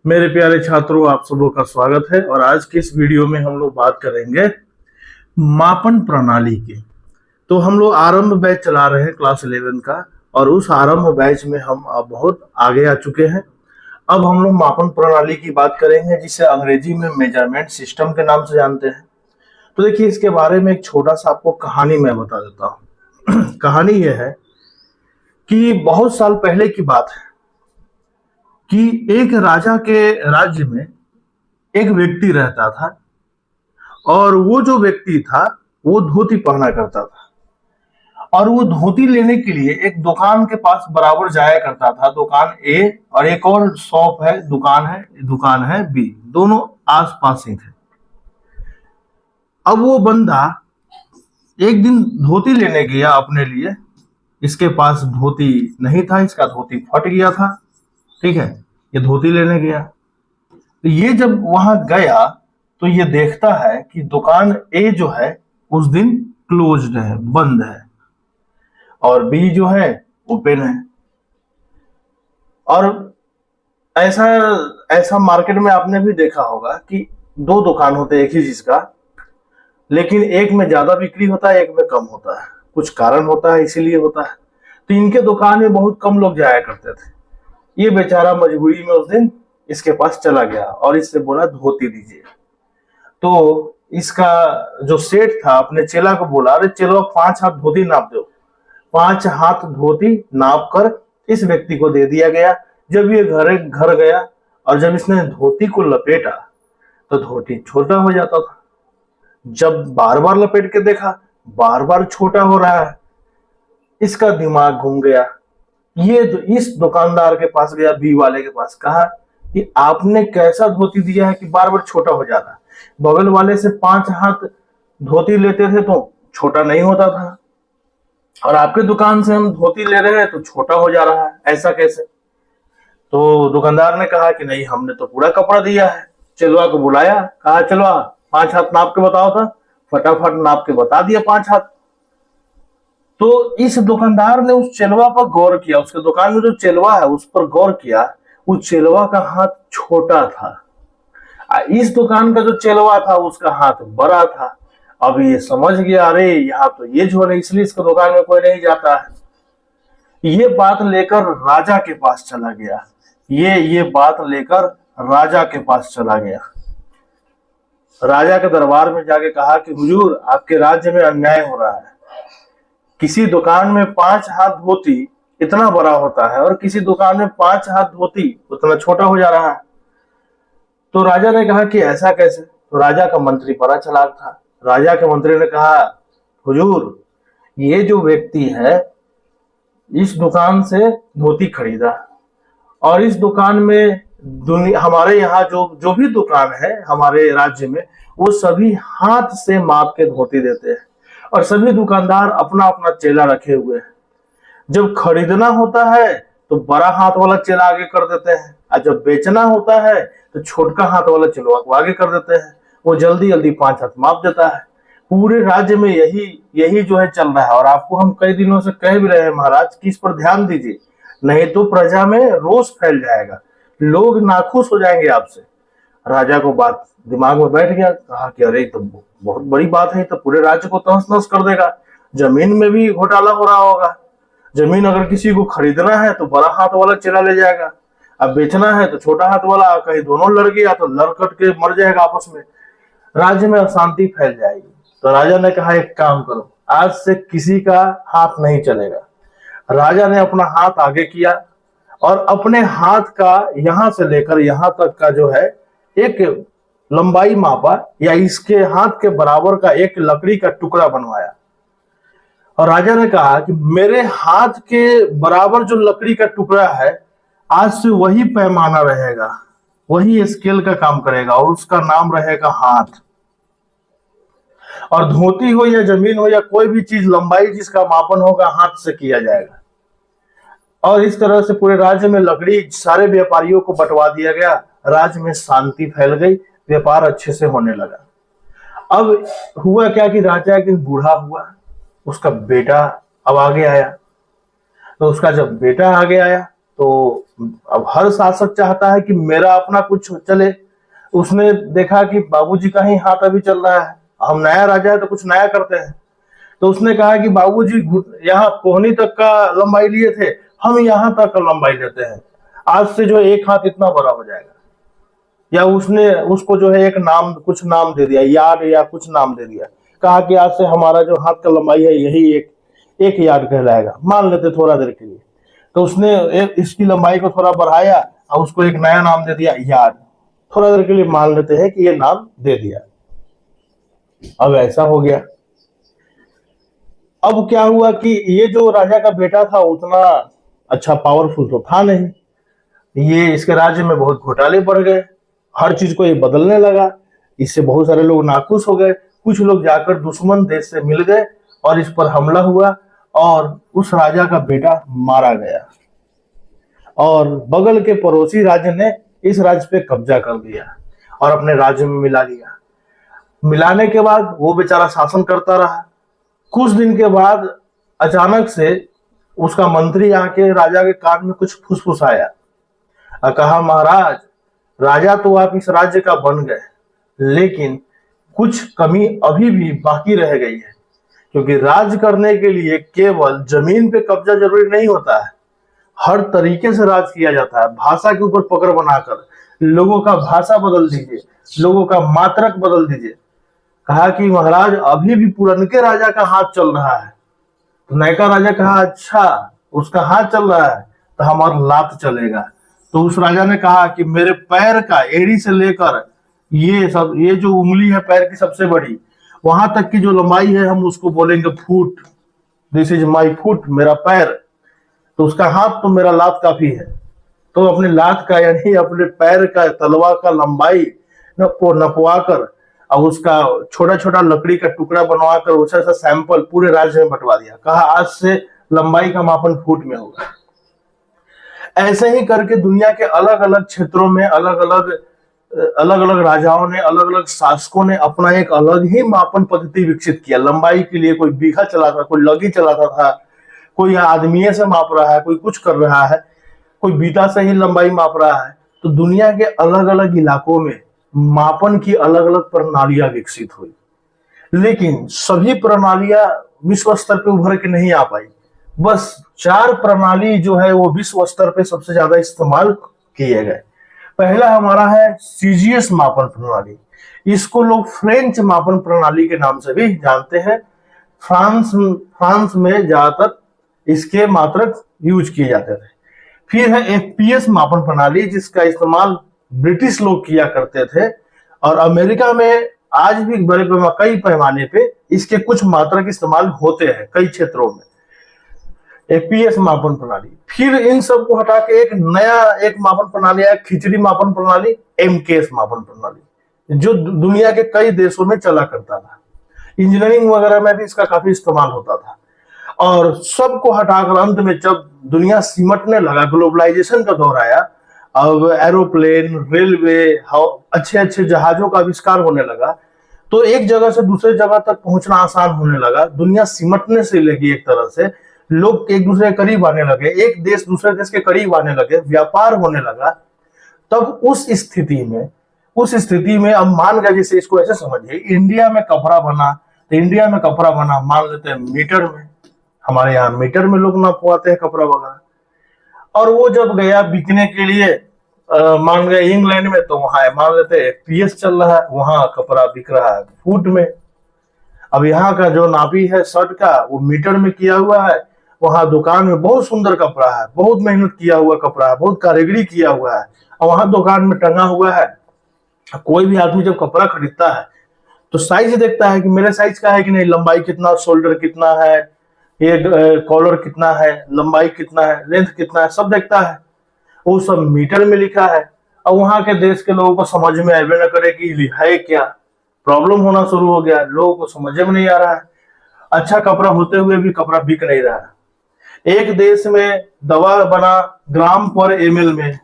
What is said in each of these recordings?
मेरे प्यारे छात्रों, आप सबों का स्वागत है। और आज की इस वीडियो में हम लोग बात करेंगे मापन प्रणाली की। तो हम लोग आरंभ बैच चला रहे हैं क्लास 11 का, और उस आरंभ बैच में हम अब बहुत आगे आ चुके हैं। अब हम लोग मापन प्रणाली की बात करेंगे, जिसे अंग्रेजी में मेजरमेंट सिस्टम के नाम से जानते हैं। तो देखिए, इसके बारे में एक छोटा सा आपको कहानी मैं बता देता हूँ। कहानी यह है कि बहुत साल पहले की बात है कि एक राजा के राज्य में एक व्यक्ति रहता था, और वो जो व्यक्ति था वो धोती पहना करता था। और वो धोती लेने के लिए एक दुकान के पास बराबर जाया करता था। दुकान ए और एक और शॉप है, दुकान है बी, दोनों आस पास ही थे। अब वो बंदा एक दिन धोती लेने गया अपने लिए। इसके पास धोती नहीं था, इसका धोती फट गया था। ठीक है, ये धोती लेने गया। तो ये जब वहां गया तो ये देखता है कि दुकान ए जो है उस दिन क्लोज्ड है, बंद है, और बी जो है ओपन है। और ऐसा ऐसा मार्केट में आपने भी देखा होगा कि दो दुकान होते हैं एक ही चीज का, लेकिन एक में ज्यादा बिक्री होता है, एक में कम होता है। कुछ कारण होता है, इसीलिए होता है। तो इनके दुकान में बहुत कम लोग जाया करते थे। ये बेचारा मजबूरी में उस दिन इसके पास चला गया और इससे बोला धोती दीजिए। तो इसका जो सेठ था अपने चेला को बोला, अरे चलो 5 हाथ धोती नाप दो। 5 हाथ धोती नाप कर इस व्यक्ति को दे दिया गया। जब ये घर गया और जब इसने धोती को लपेटा तो धोती छोटा हो जाता था। जब बार बार लपेट के देखा, बार बार छोटा हो रहा है। इसका दिमाग घूम गया। ये जो इस दुकानदार के पास गया, बी वाले के पास, कहा कि आपने कैसा धोती दिया है कि बार बार छोटा हो जाता है। बगल वाले से 5 हाथ धोती लेते थे तो छोटा नहीं होता था, और आपके दुकान से हम धोती ले रहे हैं तो छोटा हो जा रहा है, ऐसा कैसे? तो दुकानदार ने कहा कि नहीं, हमने तो पूरा कपड़ा दिया है। चलवा को बुलाया, कहा चलवा 5 हाथ नाप के बताओ था। फटाफट नाप के बता दिया 5 हाथ। तो इस दुकानदार ने उस चेलवा पर गौर किया, उसके दुकान में जो चेलवा है उस पर गौर किया। उस चेलवा का हाथ छोटा था, इस दुकान का जो चेलवा था उसका हाथ बड़ा था। अब ये समझ गया, अरे यहाँ तो ये झोल है, इसलिए इसके दुकान में कोई नहीं जाता है। ये बात लेकर राजा के पास चला गया। ये बात लेकर राजा के पास चला गया। राजा के दरबार में जाके कहा कि हुजूर, आपके राज्य में अन्याय हो रहा है। किसी दुकान में 5 हाथ धोती इतना बड़ा होता है और किसी दुकान में 5 हाथ धोती उतना छोटा हो जा रहा है। तो राजा ने कहा कि ऐसा कैसे? तो राजा का मंत्री बड़ा चालाक था। राजा के मंत्री ने कहा, हुजूर, ये जो व्यक्ति है इस दुकान से धोती खरीदा, और इस दुकान में हमारे यहाँ जो भी दुकान है हमारे राज्य में, वो सभी हाथ से माप के धोती देते हैं, और सभी दुकानदार अपना अपना चेला रखे हुए हैं। जब खरीदना होता है तो बड़ा हाथ वाला चेला आगे कर देते हैं, और जब बेचना होता है तो छोटका हाथ वाला चेलवा को आगे कर देते हैं। वो जल्दी जल्दी 5 हाथ माप देता है। पूरे राज्य में यही जो है चल रहा है, और आपको हम कई दिनों से कह भी रहे हैं महाराज कि इस पर ध्यान दीजिए, नहीं तो प्रजा में रोष फैल जाएगा, लोग नाखुश हो जाएंगे आपसे। राजा को बात दिमाग में बैठ गया। कहा कि अरे तो बहुत बड़ी बात है, तो पूरे राज्य को तहस नहस कर देगा। जमीन में भी घोटाला हो रहा होगा। जमीन अगर किसी को खरीदना है तो बड़ा हाथ वाला चेला ले जाएगा, अब बेचना है तो छोटा हाथ वाला। कहीं दोनों लड़ गया तो लड़ कट के मर जाएगा आपस में, राज्य में अशांति फैल जाएगी। तो राजा ने कहा, एक काम करो, आज से किसी का हाथ नहीं चलेगा। राजा ने अपना हाथ आगे किया और अपने हाथ का यहां से लेकर यहां तक का जो है एक लंबाई मापा, या इसके हाथ के बराबर का एक लकड़ी का टुकड़ा बनवाया। और राजा ने कहा कि मेरे हाथ के बराबर जो लकड़ी का टुकड़ा है, आज से वही पैमाना रहेगा, वही स्केल का काम करेगा, और उसका नाम रहेगा हाथ। और धोती हो या जमीन हो या कोई भी चीज, लंबाई जिसका मापन होगा हाथ से किया जाएगा। और इस तरह से पूरे राज्य में लकड़ी सारे व्यापारियों को बंटवा दिया गया। राज्य में शांति फैल गई, व्यापार अच्छे से होने लगा। अब हुआ क्या कि राजा एक दिन बूढ़ा हुआ, उसका बेटा अब आगे आया। तो उसका जब बेटा आगे आया तो अब हर शासक चाहता है कि मेरा अपना कुछ चले। उसने देखा कि बाबूजी का ही हाथ अभी चल रहा है, हम नया राजा है तो कुछ नया करते हैं। तो उसने कहा कि बाबूजी यहाँ कोहनी तक का लंबाई लिए थे, हम यहाँ तक का लंबाई लेते हैं। आज से जो एक हाथ इतना बड़ा हो जाएगा। या उसने उसको जो है एक नाम, कुछ नाम दे दिया, यार्ड या कुछ नाम दे दिया। कहा कि आज से हमारा जो हाथ का लंबाई है यही एक यार्ड कहलाएगा, मान लेते थोड़ा देर के लिए। तो उसने इसकी लंबाई को थोड़ा बढ़ाया और उसको एक नया नाम दे दिया, यार्ड। थोड़ा देर के लिए मान लेते हैं कि ये नाम दे दिया। अब ऐसा हो गया। अब क्या हुआ कि ये जो राजा का बेटा था उतना अच्छा पावरफुल तो था नहीं। ये इसके राज्य में बहुत घोटाले बढ़ गए, हर चीज को ये बदलने लगा। इससे बहुत सारे लोग नाखुश हो गए। कुछ लोग जाकर दुश्मन देश से मिल गए और इस पर हमला हुआ और उस राजा का बेटा मारा गया। और बगल के पड़ोसी राज्य ने इस राज्य पे कब्जा कर लिया और अपने राज्य में मिला लिया। मिलाने के बाद वो बेचारा शासन करता रहा। कुछ दिन के बाद अचानक से उसका मंत्री आके राजा के कान में कुछ फुसफुसाया और कहा, महाराज, राजा तो आप इस राज्य का बन गए, लेकिन कुछ कमी अभी भी बाकी रह गई है। क्योंकि राज करने के लिए केवल जमीन पे कब्जा जरूरी नहीं होता है, हर तरीके से राज किया जाता है। भाषा के ऊपर पकड़ बनाकर लोगों का भाषा बदल दीजिए, लोगों का मात्रक बदल दीजिए। कहा कि महाराज अभी भी पुरनके राजा का हाथ चल रहा है। तो नयका राजा कहा, अच्छा उसका हाथ चल रहा है तो हमारा लात चलेगा। तो उस राजा ने कहा कि मेरे पैर का एड़ी से लेकर ये जो उंगली है पैर की सबसे बड़ी, वहां तक की जो लंबाई है हम उसको बोलेंगे foot. This is my foot, मेरा पैर। तो उसका हाथ तो मेरा लात काफी है। तो अपने लात का यानी अपने पैर का तलवा का लंबाई नपवा कर और उसका छोटा छोटा लकड़ी का टुकड़ा बनवाकर उसका सा सैंपल पूरे राज्य में बंटवा दिया। कहा आज से लंबाई का मापन फुट में होगा। ऐसे ही करके दुनिया के अलग अलग क्षेत्रों में अलग अलग राजाओं ने, अलग अलग शासकों ने अपना एक अलग ही मापन पद्धति विकसित किया लंबाई के लिए। कोई बीघा चलाता, कोई लगी चलाता था, कोई आदमी से माप रहा है, कोई कुछ कर रहा है, कोई बीता से ही लंबाई माप रहा है। तो दुनिया के अलग अलग इलाकों में मापन की अलग अलग प्रणालियां विकसित हुई, लेकिन सभी प्रणालियां विश्व स्तर पे उभर के नहीं आ पाई। बस 4 प्रणाली जो है वो विश्व स्तर पे सबसे ज्यादा इस्तेमाल किए गए। पहला हमारा है सीजीएस मापन प्रणाली। इसको लोग फ्रेंच मापन प्रणाली के नाम से भी जानते हैं। फ्रांस में ज्यादातर इसके मात्रक यूज किए जाते थे। फिर है एफपीएस मापन प्रणाली, जिसका इस्तेमाल ब्रिटिश लोग किया करते थे और अमेरिका में आज भी कई पैमाने पे इसके कुछ मात्रक इस्तेमाल होते हैं कई क्षेत्रों में। एफपीएस मापन प्रणाली। फिर इन सब को हटा के एक मापन प्रणाली है, खिचड़ी मापन प्रणाली, एमकेएस मापन प्रणाली, जो दुनिया के कई देशों में चला करता था। इंजीनियरिंग वगैरह में भी इसका काफी इस्तेमाल होता था। और सबको हटाकर अंत में जब दुनिया सिमटने लगा, ग्लोबलाइजेशन का दौर आया, अब एरोप्लेन, रेलवे, अच्छे अच्छे जहाजों का आविष्कार होने लगा, तो एक जगह से दूसरे जगह तक पहुंचना आसान होने लगा। दुनिया सिमटने से लगी, एक तरह से लोग एक दूसरे के करीब आने लगे, एक देश दूसरे देश के करीब आने लगे, व्यापार होने लगा। तब उस स्थिति में अब मान गया, जैसे इसको ऐसे समझिए, इंडिया में कपड़ा बना, तो इंडिया में कपड़ा बना मान लेते हैं मीटर में, हमारे यहाँ मीटर में लोग नापवाते हैं कपड़ा वगैरह। और वो जब गया बिकने के लिए मान गए इंग्लैंड में, तो वहां मान लेते हैं पीएस चल रहा है, वहां कपड़ा बिक रहा है फुट में। अब यहाँ का जो नापी है शर्ट का वो मीटर में किया हुआ है, वहां दुकान में बहुत सुंदर कपड़ा है, बहुत मेहनत किया हुआ कपड़ा है, बहुत कारीगरी किया हुआ है, और वहां दुकान में टंगा हुआ है। कोई भी आदमी जब कपड़ा खरीदता है तो साइज देखता है कि मेरे साइज का है कि नहीं, लंबाई कितना, शोल्डर कितना है, ये कॉलर कितना है, लंबाई कितना है, लेंथ कितना है, सब देखता है। वो सब मीटर में लिखा है। और वहां के देश के लोगों को समझ में आए न करे कि है क्या, प्रॉब्लम होना शुरू हो गया, लोगों को समझ में नहीं आ रहा है। अच्छा कपड़ा होते हुए भी कपड़ा बिक नहीं रहा है। एक देश में दवा बना ग्राम पर एमएल में,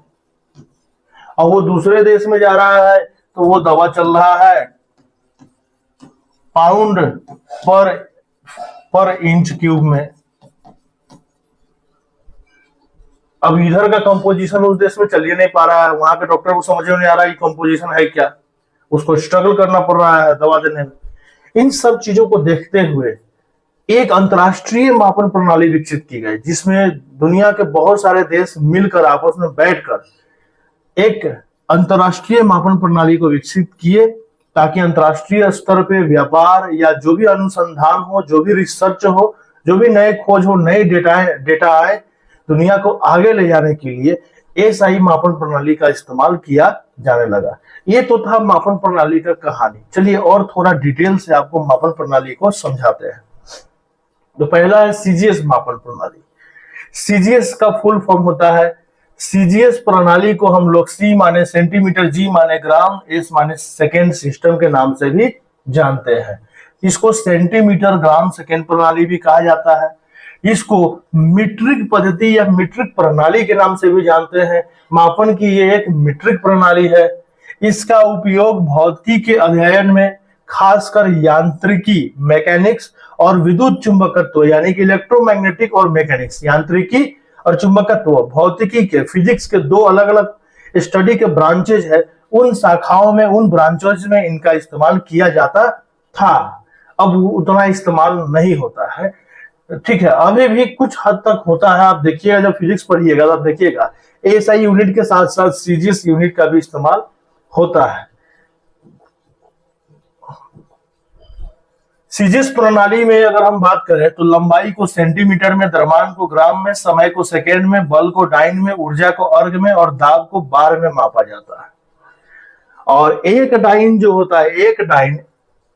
और वो दूसरे देश में जा रहा है तो वो दवा चल रहा है पाउंड पर इंच क्यूब में। अब इधर का कंपोजिशन उस देश में चल ही नहीं पा रहा है, वहां के डॉक्टर को समझ में नहीं आ रहा है कि कंपोजिशन है क्या, उसको स्ट्रगल करना पड़ रहा है दवा देने में। इन सब चीजों को देखते हुए एक अंतरराष्ट्रीय मापन प्रणाली विकसित की गई, जिसमें दुनिया के बहुत सारे देश मिलकर आपस में बैठकर एक अंतरराष्ट्रीय मापन प्रणाली को विकसित किए, ताकि अंतरराष्ट्रीय स्तर पे व्यापार या जो भी अनुसंधान हो, जो भी रिसर्च हो, जो भी नए खोज हो, नए डेटा आए, दुनिया को आगे ले जाने के लिए एसआई मापन प्रणाली का इस्तेमाल किया जाने लगा। ये तो था मापन प्रणाली का कहानी। चलिए और थोड़ा डिटेल से आपको मापन प्रणाली को समझाते हैं। तो पहला है सीजीएस मापन प्रणाली। सीजीएस का फुल फॉर्म होता है, सीजीएस प्रणाली को हम लोग सी माने सेंटीमीटर, जी माने ग्राम, एस माने सेकेंड सिस्टम के नाम से भी जानते हैं। इसको सेंटीमीटर ग्राम सेकेंड प्रणाली भी कहा जाता है। इसको मीट्रिक पद्धति या मीट्रिक प्रणाली के नाम से भी जानते हैं। मापन की ये एक मीट्रिक प्रणाली है। इसका उपयोग भौतिकी के अध्ययन में, खासकर यांत्रिकी मैकेनिक्स और विद्युत चुंबकत्व यानी कि इलेक्ट्रोमैग्नेटिक और मैकेनिक्स, यांत्रिकी और चुंबकत्व, भौतिकी के, फिजिक्स के दो अलग अलग स्टडी के ब्रांचेज है, उन शाखाओं में, उन ब्रांचेज में इनका इस्तेमाल किया जाता था। अब उतना इस्तेमाल नहीं होता है, ठीक है। अभी भी कुछ हद तक होता है। आप देखिएगा, जब फिजिक्स पढ़िएगा तब देखिएगा एएसआई यूनिट के साथ साथ सीजीएस यूनिट का भी इस्तेमाल होता है। सीजीएस प्रणाली में अगर हम बात करें तो लंबाई को सेंटीमीटर में, द्रव्यमान को ग्राम में, समय को सेकेंड में, बल को डाइन में, ऊर्जा को अर्ग में और दाब को बार में मापा जाता है। और एक डाइन जो होता है, एक डाइन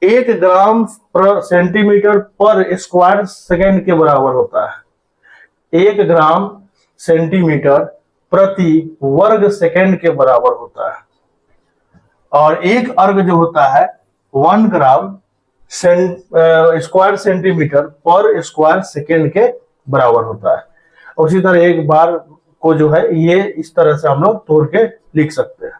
1 ग्राम पर सेंटीमीटर पर स्क्वायर सेकेंड के बराबर होता है। 1 ग्राम सेंटीमीटर प्रति वर्ग सेकेंड के बराबर होता है। और एक अर्ग जो होता है 1 ग्राम स्क्वायर सेंटीमीटर पर स्क्वायर सेकेंड के बराबर होता है। उसी तरह एक बार को जो है ये इस तरह से हम लोग तोड़ के लिख सकते हैं।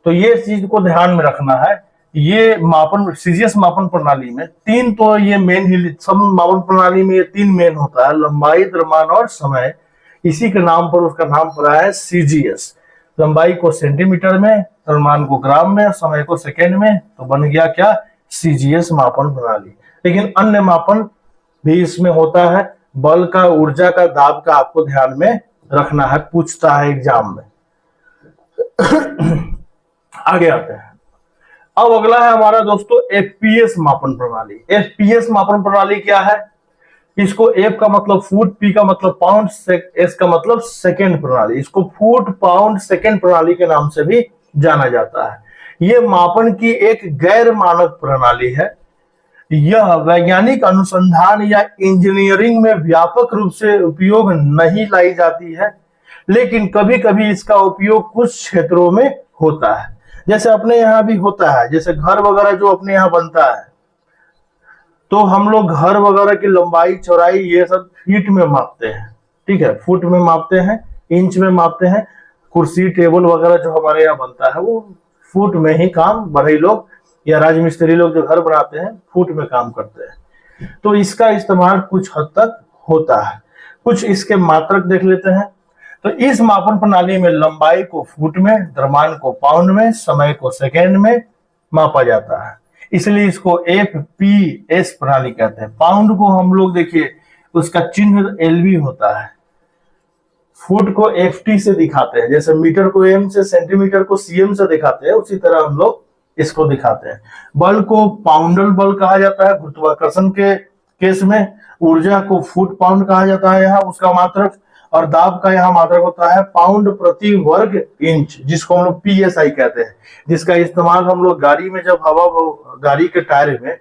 तो ये चीज को ध्यान में रखना है। ये मापन, सीजीएस मापन प्रणाली में तीन, तो ये मेन ही, सब मापन प्रणाली में ये 3 मेन होता है, लंबाई, द्रव्यमान और समय। इसी के नाम पर उसका नाम पड़ा है सीजीएस। लंबाई को सेंटीमीटर में, द्रव्यमान को ग्राम में, समय को सेकेंड में, तो बन गया क्या, सीजीएस मापन प्रणाली। लेकिन अन्य मापन भी इसमें होता है, बल का, ऊर्जा का, दाब का आपको ध्यान में रखना है, पूछता है एग्जाम में। आगे आते हैं। अब अगला है हमारा दोस्तों एफपीएस मापन प्रणाली। एफपीएस मापन प्रणाली क्या है? इसको एफ का मतलब फुट, पी का मतलब पाउंड, एस का मतलब सेकेंड प्रणाली। इसको फुट पाउंड सेकेंड प्रणाली के नाम से भी जाना जाता है। यह मापन की एक गैर मानक प्रणाली है। यह वैज्ञानिक अनुसंधान या इंजीनियरिंग में व्यापक रूप से उपयोग नहीं लाई जाती है, लेकिन कभी कभी इसका उपयोग कुछ क्षेत्रों में होता है। जैसे अपने यहाँ भी होता है, जैसे घर वगैरह जो अपने यहाँ बनता है, तो हम लोग घर वगैरह की लंबाई, चौड़ाई ये सब फीट में मापते हैं, ठीक है, फुट में मापते हैं, इंच में मापते हैं। कुर्सी, टेबल वगैरह जो हमारे यहाँ बनता है वो फुट में ही काम, बढ़ई लोग या राजमिस्त्री लोग जो घर बनाते हैं फुट में काम करते हैं। तो इसका इस्तेमाल कुछ हद तक होता है। कुछ इसके मात्रक देख लेते हैं। तो इस मापन प्रणाली में लंबाई को फुट में, द्रव्यमान को पाउंड में, समय को सेकेंड में मापा जाता है, इसलिए इसको एफपीएस प्रणाली कहते हैं। पाउंड को हम लोग देखिए उसका चिन्ह एलवी होता है, फुट को एफटी से दिखाते हैं, जैसे मीटर को एम से, सेंटीमीटर को सीएम से दिखाते हैं, उसी तरह हम लोग इसको दिखाते हैं। बल को पाउंडल बल कहा जाता है गुरुत्वाकर्षण के केस में। ऊर्जा को फुट पाउंड कहा जाता है यहाँ उसका मात्रक, और दाब का यहाँ मात्रक होता है पाउंड प्रति वर्ग इंच, जिसको हम लोग पीएसआई कहते हैं, जिसका इस्तेमाल हम लोग गाड़ी में जब हवा, गाड़ी के टायर में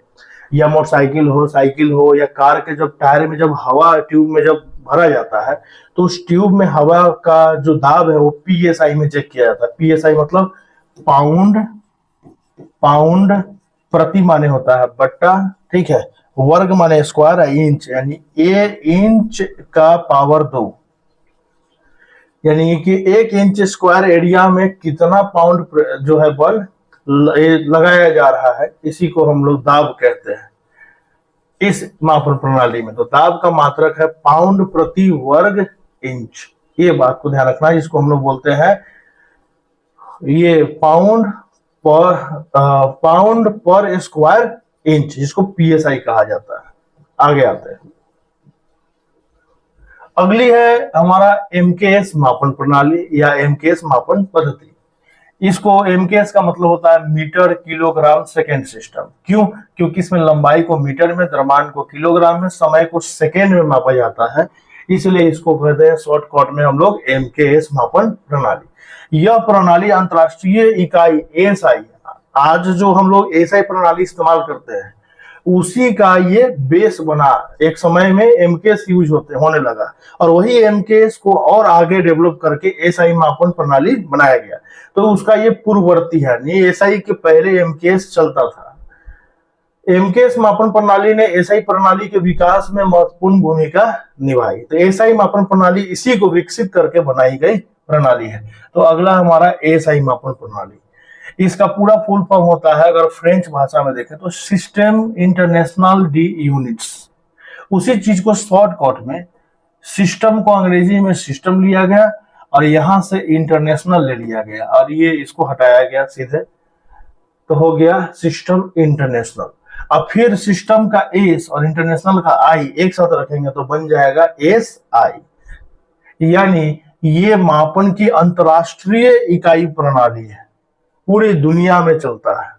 या मोटरसाइकिल हो, साइकिल हो या कार के जब टायर में जब हवा ट्यूब में जब भरा जाता है, तो उस ट्यूब में हवा का जो दाब है वो पीएसआई में चेक किया जाता है। पीएसआई मतलब पाउंड, पाउंड प्रति माने होता है बट्टा, ठीक है, वर्ग माने स्क्वायर, इंच यानी इंच का पावर 2, यानी कि 1 इंच स्क्वायर एरिया में कितना पाउंड जो है बल लगाया जा रहा है, इसी को हम लोग दाब कहते हैं। इस मापन प्रणाली में तो दाब का मात्रक है पाउंड प्रति वर्ग इंच। ये बात को ध्यान रखना है, इसको हम लोग बोलते हैं ये पाउंड पर स्क्वायर इंच, जिसको पीएसआई कहा जाता है। आगे आते हैं, अगली है हमारा एमकेएस मापन प्रणाली या एमकेएस मापन पद्धति। इसको एमकेएस का मतलब होता है मीटर किलोग्राम सेकेंड सिस्टम। क्यों? क्योंकि इसमें लंबाई को मीटर में, द्रव्यमान को किलोग्राम में, समय को सेकेंड में मापा जाता है, इसलिए इसको कहते हैं शॉर्टकट में हम लोग एमकेएस मापन प्रणाली। यह प्रणाली अंतरराष्ट्रीय इकाई एसआई, आज जो हम लोग एसआई प्रणाली इस्तेमाल करते हैं उसी का ये बेस बना। एक समय में एमकेएस यूज होने लगा और वही एमकेएस को और आगे डेवलप करके एसआई मापन प्रणाली बनाया गया। तो उसका ये पूर्ववर्ती है, ये एसआई के पहले एमकेएस चलता था। एमकेएस मापन प्रणाली ने एसआई प्रणाली के विकास में महत्वपूर्ण भूमिका निभाई। तो एसआई मापन प्रणाली इसी को विकसित करके बनाई गई प्रणाली है। तो अगला हमारा एसआई मापन प्रणाली, इसका पूरा फुल फॉर्म होता है, अगर फ्रेंच भाषा में देखें तो सिस्टम इंटरनेशनल डी यूनिट्स। उसी चीज को शॉर्टकट में सिस्टम को अंग्रेजी में सिस्टम लिया गया और यहां से इंटरनेशनल ले लिया गया और ये इसको हटाया गया सीधे, तो हो गया सिस्टम इंटरनेशनल। अब फिर सिस्टम का एस और इंटरनेशनल का आई एक साथ रखेंगे तो बन जाएगा एस आई। यानी ये मापन की अंतरराष्ट्रीय इकाई प्रणाली है, पूरी दुनिया में चलता है।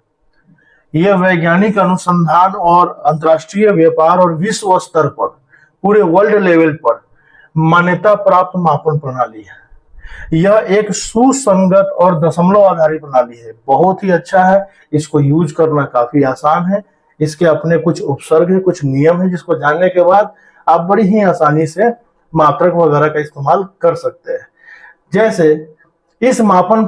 यह वैज्ञानिक अनुसंधान और अंतरराष्ट्रीय व्यापार और विश्व स्तर पर, पूरे वर्ल्ड लेवल पर मान्यता प्राप्त मापन प्रणाली है। यह एक सुसंगत और दशमलव आधारित प्रणाली है, बहुत ही अच्छा है, इसको यूज करना काफी आसान है। इसके अपने कुछ उपसर्ग है, कुछ नियम है, जिसको जानने के बाद आप बड़ी ही आसानी से मात्रक वगैरह का इस्तेमाल कर सकते हैं। जैसे इस मापन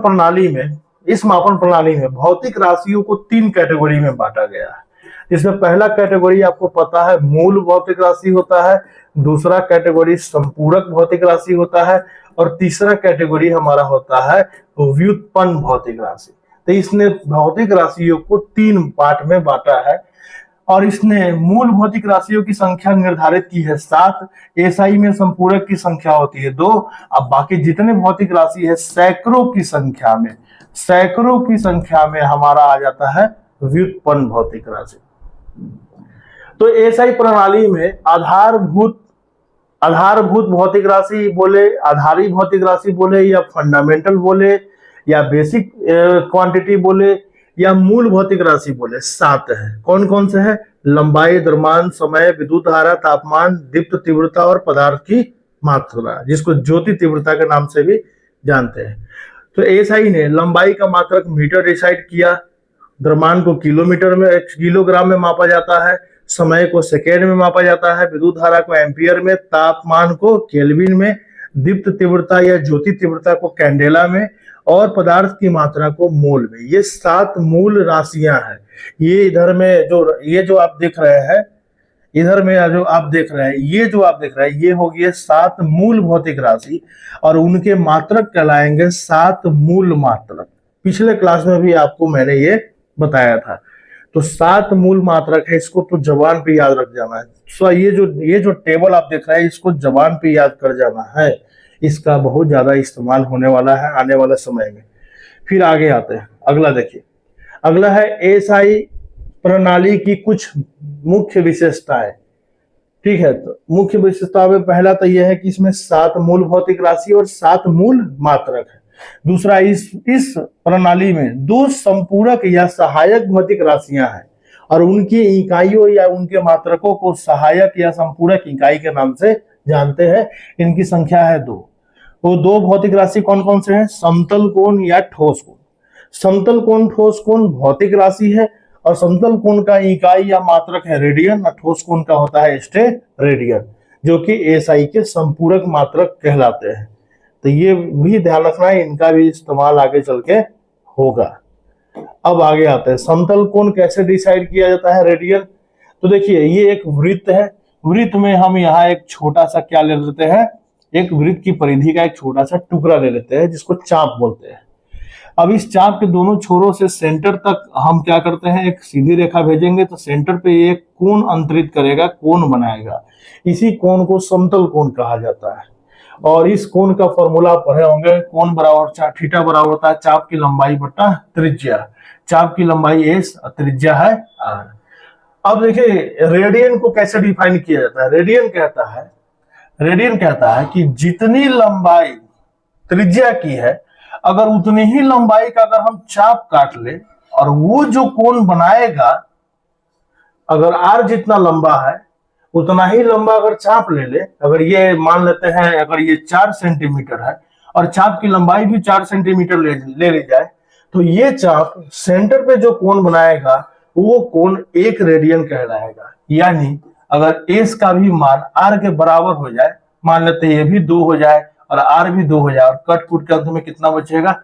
प्रणाली में भौतिक राशियों को 3 कैटेगरी में बांटा गया है। इसमें पहला कैटेगरी आपको पता है मूल भौतिक राशि होता है, दूसरा कैटेगरी संपूरक भौतिक राशि होता है और तीसरा कैटेगरी हमारा होता है व्युत्पन्न भौतिक राशि। तो इसने भौतिक राशियों को 3 पार्ट में बांटा है और इसने मूल भौतिक राशियों की संख्या निर्धारित की है 7, एसआई में संपूरक की संख्या होती है 2, अब बाकी जितने भौतिक राशि है सैकड़ों की संख्या में हमारा आ जाता है व्युत्पन्न भौतिक राशि। तो एसआई प्रणाली में आधारभूत भौतिक राशि बोले, आधारी भौतिक राशि बोले या फंडामेंटल बोले या बेसिक क्वांटिटी बोले या मूल भौतिक राशि बोले, 7 है। कौन कौन से है? लंबाई, द्रव्यमान, समय, विद्युत धारा, तापमान, दीप्त तीव्रता और पदार्थ की मात्रा, जिसको ज्योति तीव्रता के नाम से भी जानते हैं। तो एसआई ने लंबाई का मात्रक मीटर डिसाइड किया, द्रव्यमान को किलोमीटर में, किलोग्राम में मापा जाता है, समय को सेकेंड में मापा जाता है, विद्युत धारा को एम्पियर में, तापमान को केल्विन में, दीप्त तीव्रता या ज्योति तीव्रता को कैंडेला में और पदार्थ की मात्रा को मोल में। ये 7 मूल राशियां हैं। ये इधर में जो आप देख रहे हैं, ये हो गए 7 मूल भौतिक राशि और उनके मात्रक कहलाएंगे 7 मूल मात्रक। पिछले क्लास में भी आपको मैंने ये बताया था। तो 7 मूल मात्रक है, इसको तो जबान पे याद रख जाना है। सो ये जो टेबल आप देख रहे हैं इसको जबान पे याद कर जाना है, इसका बहुत ज्यादा इस्तेमाल होने वाला है आने वाले समय में। फिर आगे आते हैं, अगला देखिए, अगला है एसआई प्रणाली की कुछ मुख्य विशेषताएं। ठीक है, तो मुख्य विशेषताओं में पहला तो यह है कि इसमें 7 मूल भौतिक राशि और 7 मूल मात्रक है। दूसरा, इस प्रणाली में 2 संपूरक या सहायक भौतिक राशियां हैं और उनकी इकाइयों या उनके मात्रकों को सहायक या संपूरक इकाई के नाम से जानते हैं। इनकी संख्या है 2। वो 2 भौतिक राशि कौन कौन से हैं? समतल कोण या ठोस कोण। समतल कोण, ठोस कोण भौतिक राशि है और समतल कोण का इकाई या मात्रक है रेडियन और ठोस कोण का होता है स्टेरेडियन, जो कि एसआई के संपूरक मात्रक कहलाते हैं। तो ये भी ध्यान रखना है, इनका भी इस्तेमाल आगे चल के होगा। अब आगे आते हैं, समतल कोण कैसे डिसाइड किया जाता है? रेडियन। तो देखिए, ये एक वृत्त है, वृत्त में हम यहाँ एक छोटा सा क्या ले लेते हैं, एक वृत्त की परिधि का एक छोटा सा टुकड़ा ले लेते हैं जिसको चाप बोलते हैं। अब इस चाप के दोनों छोरों से सेंटर तक हम क्या करते हैं, एक सीधी रेखा भेजेंगे तो सेंटर पे एक कोण अंतरित करेगा, कोण बनाएगा। इसी कोण को समतल कोण कहा जाता है और इस कोण का फॉर्मूला पढ़े होंगे, कोण बराबर थीटा बराबर होता है चाप की लंबाई बटा त्रिज्या। चाप की लंबाई एस और त्रिज्या है आर। अब देखिए रेडियन को कैसे डिफाइन किया जाता है। रेडियन कहता है कि जितनी लंबाई त्रिज्या की है, अगर उतनी ही लंबाई का अगर हम चाप काट ले और वो जो कोण बनाएगा, अगर आर जितना लंबा है उतना ही लंबा अगर चाप ले ले, अगर ये मान लेते हैं अगर ये 4 सेंटीमीटर है और चाप की लंबाई भी 4 सेंटीमीटर ले ली जाए, तो ये चाप सेंटर पे जो कोण बनाएगा वो कोण 1 रेडियन कहलाएगा। यानी अगर एस का भी मान आर के बराबर हो जाए, मान लेते हैं ये भी 2 हो जाए और आर भी 2 हो जाए, और कट कुट के अंत में कितना बचेगा,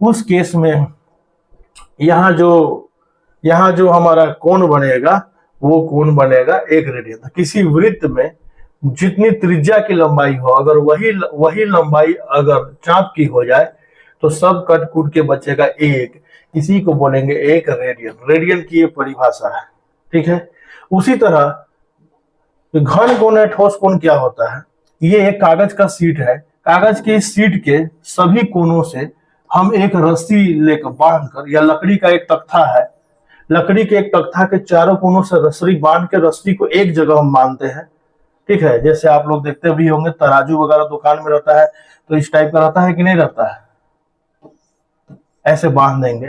उस केस में यहाँ जो हमारा कोण बनेगा वो कोण बनेगा 1 रेडियन। तो किसी वृत्त में जितनी त्रिज्या की लंबाई हो, अगर वही लंबाई अगर चाप की हो जाए तो सब कट कूट के बचेगा 1, इसी को बोलेंगे 1 रेडियन। रेडियन की ये परिभाषा है, ठीक है। उसी तरह घन कोण या ठोस कोण क्या होता है, ये एक कागज का शीट है। कागज के शीट के सभी कोनों से हम एक रस्सी लेकर बांधकर, या लकड़ी का एक तख्ता है, लकड़ी के एक तख्ता के चारों कोनों से रस्सी बांध के रस्सी को एक जगह हम बांधते हैं, ठीक है। जैसे आप लोग देखते भी होंगे तराजू वगैरह दुकान में रहता है, तो इस टाइप का रहता है कि नहीं रहता है, ऐसे बांध देंगे।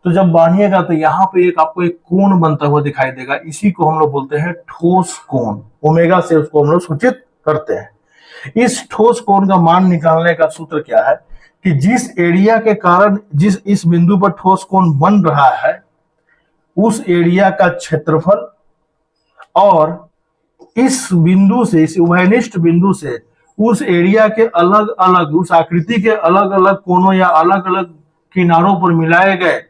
तो जब बांधिएगा तो यहाँ पे आपको एक कोण बनता हुआ दिखाई देगा, इसी को हम लोग बोलते हैं ठोस कोण। ओमेगा से उसको हम लोग सूचित करते हैं। इस ठोस कोण का मान निकालने का सूत्र क्या है कि जिस एरिया के कारण इस बिंदु पर ठोस कोण बन रहा है, उस एरिया का क्षेत्रफल और इस बिंदु से, इस उभयनिष्ठ बिंदु से उस एरिया के अलग अलग, उस आकृति के अलग अलग कोनों या अलग अलग किनारों पर मिलाए गए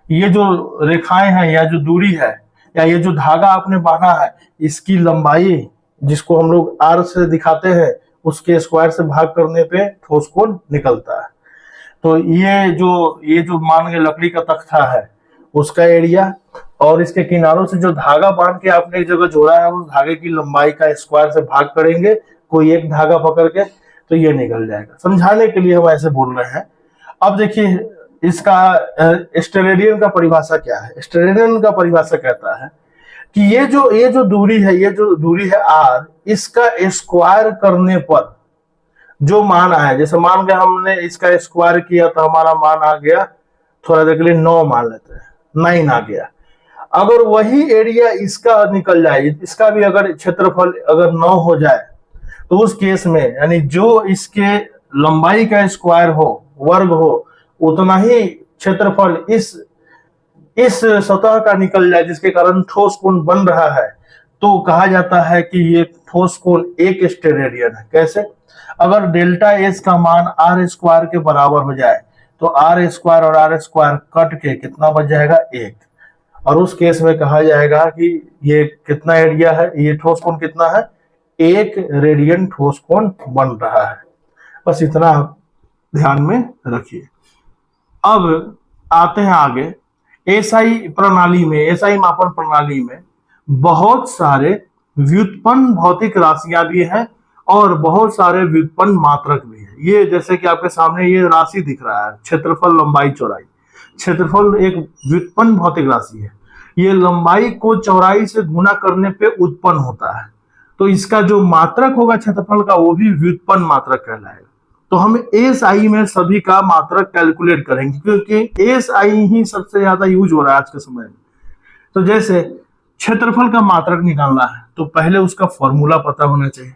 ये जो रेखाएं हैं या जो दूरी है या ये जो धागा आपने बांधा है, इसकी लंबाई जिसको हम लोग आर से दिखाते हैं, उसके स्क्वायर से भाग करने पे ठोस कोण निकलता है। तो ये जो मान के लकड़ी का तख्ता है उसका एरिया और इसके किनारों से जो धागा बांध के आपने एक जगह जोड़ा है, उस धागे की लंबाई का स्क्वायर से भाग करेंगे कोई एक धागा पकड़ के, तो ये निकल जाएगा। समझाने के लिए हम ऐसे बोल रहे हैं। अब देखिए इसका स्टेरेडियन का परिभाषा क्या है। स्टेरेडियन का परिभाषा कहता है कि ये जो दूरी है आर, इसका स्क्वायर करने पर जो मान आया, जैसे मान के हमने इसका स्क्वायर किया तो हमारा मान आ गया, थोड़ा देर के लिए 9 मान लेते हैं, 9 आ गया। अगर वही एरिया इसका निकल जाए, इसका भी अगर क्षेत्रफल अगर 9 हो जाए, तो उस केस में यानी जो इसके लंबाई का स्क्वायर हो, वर्ग हो, उतना ही क्षेत्रफल इस सतह का निकल जाए जिसके कारण ठोस कोण बन रहा है, तो कहा जाता है कि ये ठोस कोण 1 स्टेरेडियन है। कैसे? अगर डेल्टा एस का मान आर स्क्वायर के बराबर हो जाए तो आर स्क्वायर और आर स्क्वायर कट के कितना बच जाएगा, 1। और उस केस में कहा जाएगा कि ये कितना एरिया है, ये ठोस कोण कितना है, 1 रेडियन ठोस कोण बन रहा है। बस इतना ध्यान में रखिए। अब आते हैं आगे। एसआई मापन प्रणाली में बहुत सारे व्युत्पन्न भौतिक राशियां भी हैं और बहुत सारे व्युत्पन्न मात्रक भी है। ये जैसे कि आपके सामने ये राशि दिख रहा है, क्षेत्रफल, लंबाई, चौड़ाई। क्षेत्रफल एक व्युत्पन्न भौतिक राशि है। ये लंबाई को चौड़ाई से गुणा करने पे उत्पन्न होता है, तो इसका जो मात्रक होगा क्षेत्रफल का वो भी व्युत्पन्न मात्रक कहलाएगा। तो हम एसआई में सभी का मात्रक कैलकुलेट करेंगे क्योंकि एसआई ही सबसे ज्यादा यूज हो रहा है आज के समय में। तो जैसे क्षेत्रफल का मात्रक निकालना है तो पहले उसका फॉर्मूला पता होना चाहिए।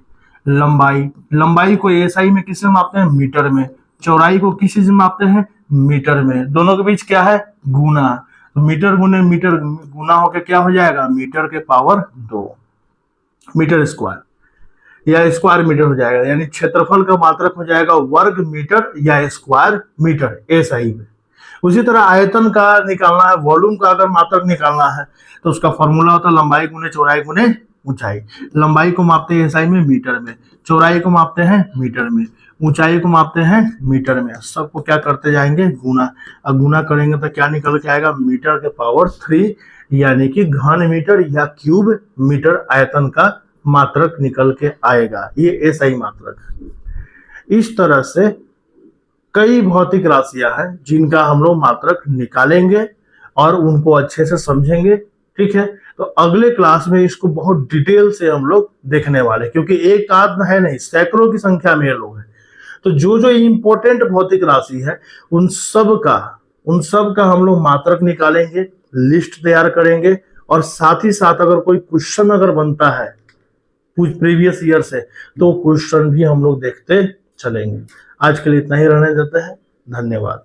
लंबाई को एसआई में किससे मापते हैं, मीटर में। चौड़ाई को किस चीज में मापते हैं, मीटर में। दोनों के बीच क्या है, गुना। तो मीटर गुने मीटर गुना होकर क्या हो जाएगा, मीटर के पावर 2 मीटर स्क्वायर या स्क्वायर मीटर हो जाएगा। यानी क्षेत्रफल का मात्रक हो जाएगा वर्ग मीटर या स्क्वायर मीटर एसआई में। उसी तरह आयतन का निकालना है, वॉल्यूम का अगर मात्रक निकालना है तो उसका फॉर्मूला होता है लंबाई गुने चौड़ाई गुने ऊंचाई। लंबाई को मापते हैं एसआई में मीटर में, चौड़ाई को मापते हैं मीटर में, ऊंचाई को मापते हैं मीटर में। सबको क्या करते जाएंगे, गुना। अब गुना करेंगे तो क्या निकल के आएगा, मीटर के पावर 3 यानी कि घन मीटर या क्यूब मीटर आयतन का मात्रक निकल के आएगा। ये एसआई मात्रक। इस तरह से कई भौतिक राशियां हैं जिनका हम लोग मात्रक निकालेंगे और उनको अच्छे से समझेंगे। ठीक है, तो अगले क्लास में इसको बहुत डिटेल से हम लोग देखने वाले, क्योंकि एक आध है नहीं, सैकड़ों की संख्या में ये लोग हैं। तो जो जो इम्पोर्टेंट भौतिक राशि है उन सब का हम लोग मात्रक निकालेंगे, लिस्ट तैयार करेंगे, और साथ ही साथ अगर कोई क्वेश्चन अगर बनता है कुछ प्रीवियस ईयर से तो क्वेश्चन भी हम लोग देखते चलेंगे। आज के लिए इतना ही रहने देते हैं। धन्यवाद।